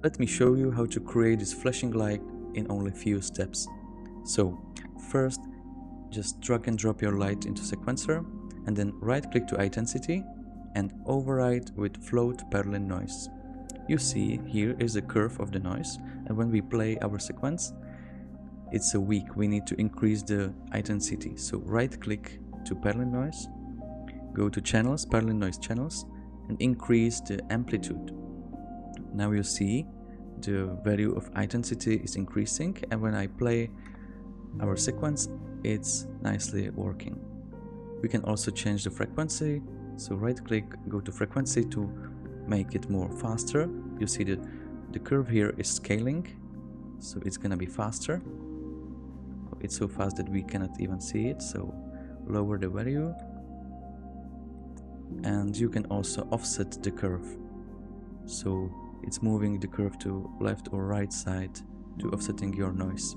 Let me show you how to create this flashing light in only few steps. So first, just drag and drop your light into sequencer and then right click to intensity and override with float Perlin noise. You see here is the curve of the noise, and when we play our sequence it's a weak, we need to increase the intensity. So right click to Perlin noise, go to channels, Perlin noise channels, and increase the amplitude. Now you see the value of intensity is increasing, and when I play our sequence it's nicely working. We can also change the frequency, so right click, go to frequency to make it more faster. You see that the curve here is scaling, so it's gonna be faster. It's so fast that we cannot even see it, so lower the value. And you can also offset the curve, so it's moving the curve to left or right side to offsetting your noise.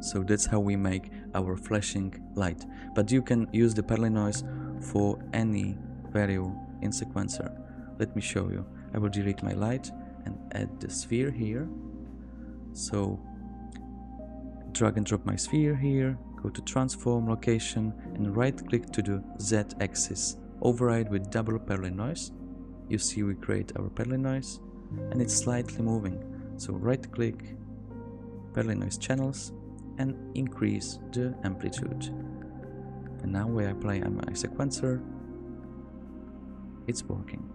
So that's how we make our flashing light. But you can use the Perlin noise for any value in sequencer. Let me show you. I will delete my light and add the sphere here. So drag and drop my sphere here, go to transform location and right click to the Z axis. Override with double Perlin noise. You see we create our Perlin noise and it's slightly moving. So right click, Perlin noise channels, and increase the amplitude. And now when I play my sequencer, it's working.